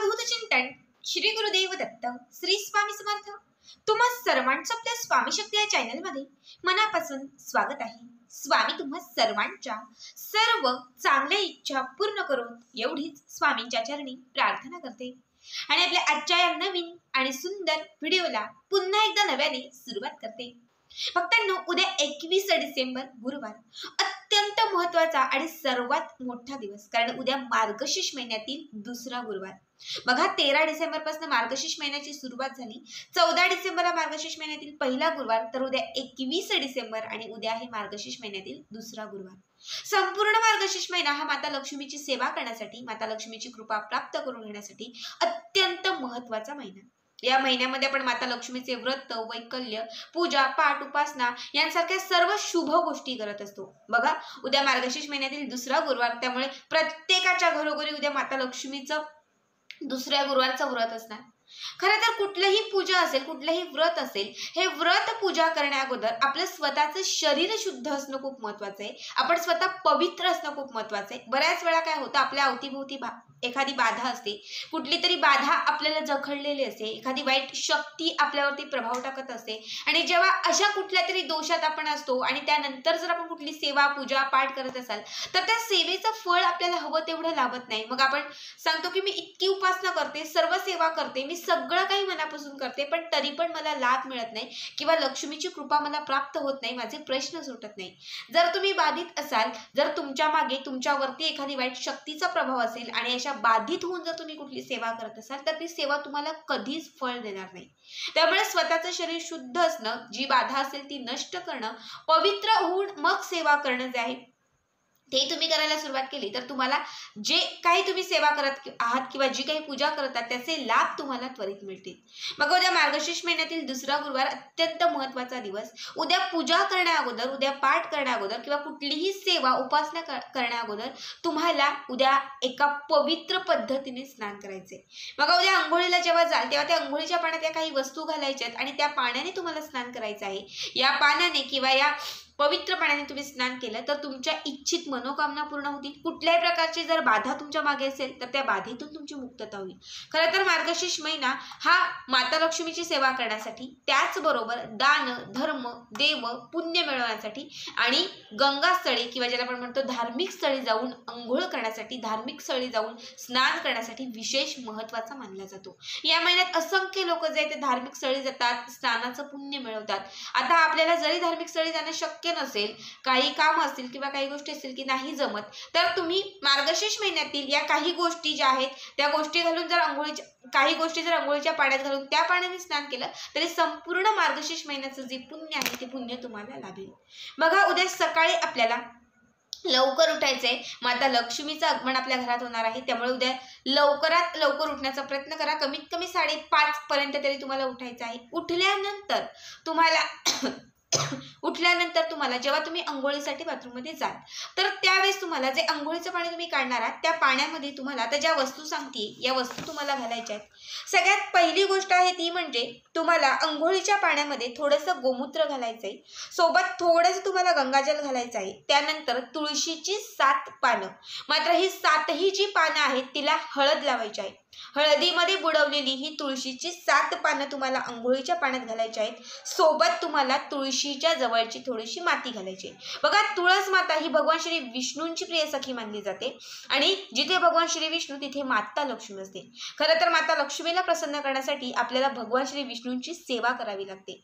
अवधूत चिंतन श्री गुरुदेव दत्त श्री स्वामी समर्थ। तुम्हा सर्वांचं आपल्या स्वामी शक्ती या चॅनल मध्ये मनापासून स्वागत आहे। स्वामी तुम्हा सर्वांच्या सर्व चांगल्या इच्छा पूर्ण करून एवढीच स्वामींच्या चरणी प्रार्थना करते आणि आपल्या आजच्या या नवीन आणि सुंदर व्हिडिओला पुन्हा एकदा नव्याने सुरुवात करते। भक्तांनो, उद्या 21 डिसेंबर गुरुवार अत्यंत महत्त्वाचा आणि सर्वात मोठा दिवस, कारण उद्या मार्गशीर्ष महिन्यातील दुसरा गुरुवार। बघा, 13 डिसेंबर पासून मार्गशीर्ष महिन्याची सुरुवात झाली। 14 डिसेंबरला मार्गशीर्ष महिन्यातील पहिला गुरुवार, तर उद्या 21 डिसेंबर आणि उद्या आहे मार्गशीर्ष महिन्यातील दुसरा गुरुवार। संपूर्ण मार्गशीर्ष महिना हा माता लक्ष्मीची सेवा करण्यासाठी, माता लक्ष्मीची कृपा प्राप्त करून घेण्यासाठी अत्यंत महत्त्वाचा महिना। या महिन्यामध्ये आपण माता लक्ष्मीचे व्रत, वैकल्य, पूजा, पाठ, उपासना यांसारख्या सर्व शुभ गोष्टी करत असतो। बघा, उद्या मार्गशीर्ष महिन्यातील दुसरा गुरुवार, त्यामुळे प्रत्येकाच्या घरोघरी उद्या माता लक्ष्मीचं दुसऱ्या गुरुवारचं व्रत असणार। खरं तर कुठलीही पूजा असेल, कुठलंही व्रत असेल, हे व्रत पूजा करण्या अगोदर आपलं स्वतःचं शरीर शुद्ध असणं खूप महत्त्वाचं आहे। आपण स्वतः पवित्र असणं खूप महत्त्वाचं आहे। बऱ्याच वेळा काय होतं, आपल्या अवतीभोवती एखादी बाधा असते, कुठली तरी बाधा आपल्याला जखडलेली असते, एखादी वाईट शक्ती आपल्यावरती प्रभाव टाकत असते, आणि जेव्हा अशा कुठल्या तरी दोषात आपण असतो आणि त्यानंतर जर आपण कुठली सेवा, पूजा, पाठ करत असाल, तर त्या सेवेचं फळ आपल्याला हवं तेवढं लाभत नाही। मग आपण सांगतो की मी इतकी उपासना करते, सर्व सेवा करते, मी सगळं काही मनापासून करते, पण तरी पण मला लाभ मिळत नाही किंवा लक्ष्मीची कृपा मला प्राप्त होत नाही, माझे प्रश्न सुटत नाही। जर तुम्ही बाधित असाल, जर तुमच्या मागे तुमच्यावरती एखादी वाईट शक्तीचा प्रभाव असेल आणि अशा बाधित होऊन जर तुम्ही कुठली सेवा करत असाल, तर ती सेवा तुम्हाला कधीच फळ देणार नाही। त्यामुळे स्वतःचं शरीर शुद्ध असणं, जी बाधा असेल ती नष्ट करणं, पवित्र होऊन मग सेवा करणं जे आहे ते तुम्ही करायला सुरुवात केली, तर तुम्हाला जे काही तुम्ही सेवा करत आहात किंवा जी काही पूजा करत आहात त्याचे लाभ तुम्हाला त्वरित मिळतील। मग उद्या मार्गशीर्ष महिन्यातील दुसरा गुरुवार अत्यंत महत्त्वाचा दिवस। उद्या पूजा करण्या अगोदर, उद्या पाठ करण्या अगोदर किंवा कुठलीही सेवा, उपासना करण्या अगोदर तुम्हाला उद्या एका पवित्र पद्धतीने स्नान करायचे। मग उद्या अंघोळीला जेव्हा जाल, तेव्हा त्या अंघोळीच्या पाण्यात या काही वस्तू घालायच्यात आणि त्या पाण्याने तुम्हाला स्नान करायचं आहे। या पाण्याने किंवा या पवित्र पाण्याने तुम्ही स्नान केलं तर तुमच्या इच्छित मनोकामना पूर्ण होतील। कुठल्याही प्रकारची जर बाधा तुमच्या मागे असेल तर त्या बाधेतून तुमची मुक्तता होईल। खरं तर मार्गशीर्ष महिना हा माता लक्ष्मीची सेवा करण्यासाठी, त्याचबरोबर दान, धर्म, देव, पुण्य मिळवण्यासाठी आणि गंगास्थळी किंवा ज्याला आपण म्हणतो धार्मिक स्थळी जाऊन अंघोळ करण्यासाठी, धार्मिक स्थळी जाऊन स्नान करण्यासाठी विशेष महत्त्वाचा मानला जातो। या महिन्यात असंख्य लोक जे ते धार्मिक स्थळी जातात, स्नानाचं पुण्य मिळवतात। आता आपल्याला जरी धार्मिक स्थळी जाणं शक्य नसेल, काही काम असतील किंवा काही गोष्टी असतील की नाही जमत, तर तुम्ही मार्गशीर्ष महिन्यातील या काही गोष्टी ज्या आहेत त्या गोष्टी घालून जर काही गोष्टी जर अंघोळीच्या पाण्यात घालून त्या पाण्याने स्नान केलं तरी संपूर्ण मार्गशीर्ष महिन्याचं जे पुण्य आहे ते पुण्य तुम्हाला लाभेल। बघा, उद्या सकाळी आपल्याला लवकर उठायचंय। माता लक्ष्मीचं आगमन आपल्या घरात होणार आहे, त्यामुळे उद्या लवकरात लवकर उठण्याचा प्रयत्न करा। कमीत कमी 5:30 पर्यंत तरी तुम्हाला उठायचं आहे। उठल्यानंतर तुम्हाला जेव्हा तुम्ही अंघोळीसाठी बाथरूममध्ये जाल, तर त्यावेळेस तुम्हाला जे अंघोळीचं पाणी तुम्ही काढणार आहात त्या पाण्यामध्ये तुम्हाला आता ज्या वस्तू सांगते या वस्तू तुम्हाला घालायच्या आहेत। सगळ्यात पहिली गोष्ट आहे ती म्हणजे तुम्हाला अंघोळीच्या पाण्यामध्ये थोडंसं गोमूत्र घालायचं आहे, सोबत थोडंसं तुम्हाला गंगाजल घालायचं आहे। त्यानंतर तुळशीची 7 पानं, मात्र ही 7ही जी पानं आहेत तिला हळद लावायची आहे। हळदीमध्ये बुडवलेली ही तुळशीची 7 पानं तुम्हाला अंघोळीच्या पाण्यात घालायची आहेत। सोबत तुम्हाला तुळशीच्या जवळची थोडीशी माती घालायची आहे। बघा, तुळस माता ही भगवान श्री विष्णूंची प्रिय सखी मानली जाते आणि जिथे भगवान श्री विष्णू तिथे माता लक्ष्मी असते। खरं तर माता लक्ष्मीला प्रसन्न करण्यासाठी आपल्याला भगवान श्री विष्णूंची सेवा करावी लागते।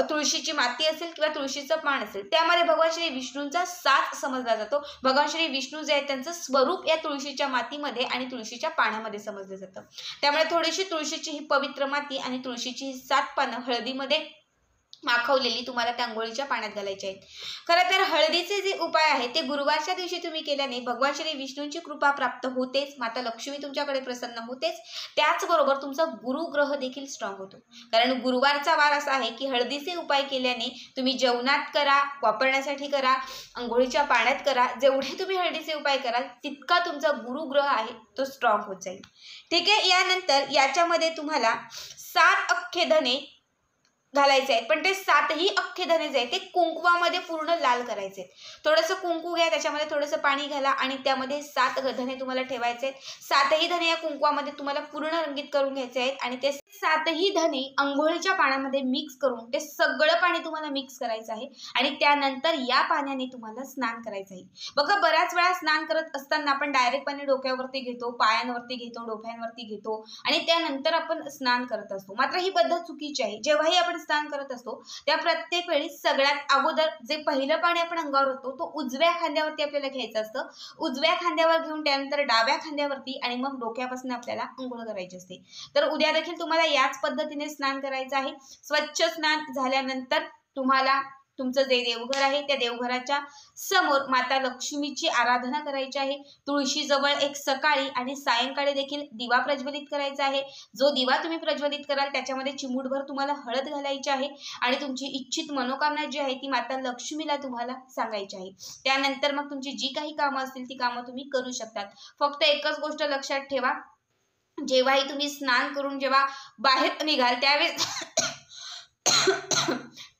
तुळशीची माती असेल किंवा तुळशीचं पान असेल, त्यामध्ये भगवान श्री विष्णूंचा साथ समजला जातो। भगवान श्री विष्णू जे आहे त्यांचं स्वरूप या तुळशीच्या मातीमध्ये आणि तुळशीच्या पाण्यामध्ये समजलं जातं। त्यामुळे थोडीशी तुळशीची ही पवित्र माती आणि तुळशीची ही 7 पानं हळदीमध्ये माखवलेली तुम्हाला त्या अंघोळीच्या पाण्यात घालायचे आहेत। खरं तर हळदीचे जे उपाय आहेत ते गुरुवारच्या दिवशी तुम्ही केल्याने भगवान श्री विष्णूंची कृपा प्राप्त होतेच, माता लक्ष्मी तुमच्याकडे प्रसन्न होतेच, त्याचबरोबर तुमचा गुरुग्रह देखील स्ट्रॉंग होतो। कारण गुरुवारचा वार असा आहे की हळदीचे उपाय केल्याने तुम्ही जेवणात करा, वापरण्यासाठी करा, अंघोळीच्या पाण्यात करा, जेवढे तुम्ही हळदीचे उपाय कराल तितका तुमचा गुरुग्रह आहे तो स्ट्रॉंग होत जाईल। ठीक आहे, यानंतर याच्यामध्ये तुम्हाला 7 अख्खे धने घालायचे आहेत, पण ते 7ही अख्खे धने जे आहेत ते कुंकवामध्ये पूर्ण लाल करायचे. थोडंसं कुंकू घ्या, त्याच्यामध्ये थोडंसं पाणी घाला आणि त्यामध्ये 7 धने तुम्हाला ठेवायचे आहेत. 7ही धने या कुंकवामध्ये तुम्हाला पूर्ण रंगीत करून घ्यायचे आहेत आणि ते 7ही धने अंघोळीच्या पाण्यामध्ये मिक्स करून ते सगळं पाणी तुम्हाला मिक्स करायचं आहे आणि त्यानंतर या पाण्याने तुम्हाला स्नान करायचं आहे. बघा, बऱ्याच वेळा स्नान करत असताना आपण डायरेक्ट पाणी डोक्यावरती घेतो, पायांवरती घेतो, डोक्यांवरती घेतो आणि त्यानंतर आपण स्नान करत असतो. मात्र ही पद्धत चुकीची आहे. जेव्हाही आपण स्नान करत असतो त्या प्रत्येक वेळी सगळ्यात अगोदर जे पहिलं पाणी आपण अंगावर होतो तो उजव्या खांद्यावरती आपल्याला घ्यायचं असतं. उजव्या खांद्यावर घेऊन त्यानंतर डाव्या खांद्यावरती आणि मग डोक्यापासून आपल्याला अंघोळ करायची असते. तर उद्या देखील तुम्हाला याच पद्धतीने स्नान करायचं आहे. स्वच्छ स्नान झाल्यानंतर तुम्हाला तुमचं जे देवघर आहे त्या देवघराच्या समोर माता लक्ष्मीची आराधना करायची आहे. तुळशीजवळ एक सकाळी आणि सायंकाळी देखील दिवा प्रज्वलित करायचा आहे. जो दिवा तुम्ही प्रज्वलित कराल त्याच्यामध्ये चिमूटभर तुम्हाला हळद घालायची आहे आणि तुमची इच्छित मनोकामना जी आहे ती माता लक्ष्मीला तुम्हाला सांगायची आहे. त्यानंतर मग तुमची जी काही कामं असतील ती कामं तुम्ही करू शकतात. फक्त एकच गोष्ट लक्षात ठेवा, जेव्हाही तुम्ही स्नान करून जेव्हा बाहेर निघाल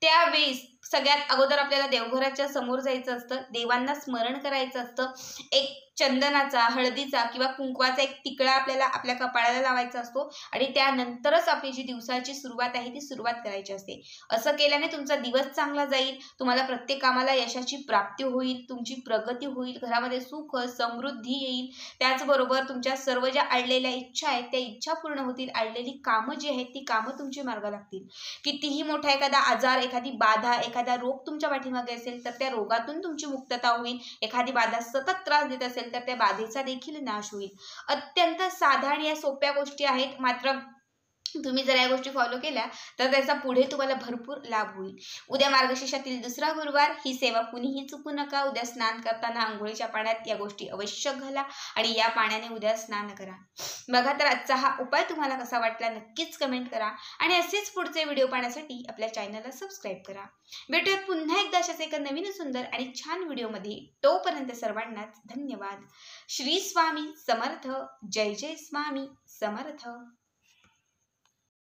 त्यावेळेस सगळ्यात अगोदर आपल्याला देवघराच्या समोर जायचं असतं, देवांना स्मरण करायचं असतं. एक चंदनाचा, हळदीचा किंवा कुंकवाचा एक टिकळा आपल्याला आपल्या कपाळाला लावायचा असतो आणि त्यानंतरच आपली जी दिवसाची सुरुवात आहे ती सुरुवात करायची असते. असं केल्याने तुमचा दिवस चांगला जाईल, तुम्हाला प्रत्येक कामाला यशाची प्राप्ती होईल, तुमची प्रगती होईल, घरामध्ये सुख समृद्धी येईल. त्याचबरोबर तुमच्या सर्व ज्या अडलेल्या इच्छा आहेत त्या इच्छा पूर्ण होतील. अडलेली कामं जी आहेत ती कामं तुमची मार्गी लागतील. कितीही मोठा एखादा आजार, एखादी बाधा, एखादा रोग तुमच्या पाठीमागे असेल तर त्या रोगातून तुमची मुक्तता होईल. एखादी बाधा सतत त्रास देत असेल तर त्या बाधेचा देखील नाश होईल. अत्यंत साध्या आणि या सोप्या गोष्टी आहेत, मात्र तुम्ही जर या गोष्टी फॉलो केल्या तर त्याचा पुढे तुम्हाला भरपूर लाभ होईल. उद्या मार्गशीर्षातील दुसरा गुरुवार, ही सेवा कुणीही चुकू नका. उद्या स्नान करताना आंघोळीच्या पाण्यात या गोष्टी अवश्य घाला आणि या पाण्याने उद्या स्नान करा. बघा, तर आजचा हा उपाय तुम्हाला कसा वाटला नक्कीच कमेंट करा आणि असेच पुढचे व्हिडिओ पाहण्यासाठी आपल्या चॅनलला सबस्क्राईब करा. भेटूयात पुन्हा एकदा अशाच एका नवीन सुंदर आणि छान व्हिडिओमध्ये. तोपर्यंत सर्वांनाच धन्यवाद. श्री स्वामी समर्थ. जय जय स्वामी समर्थ.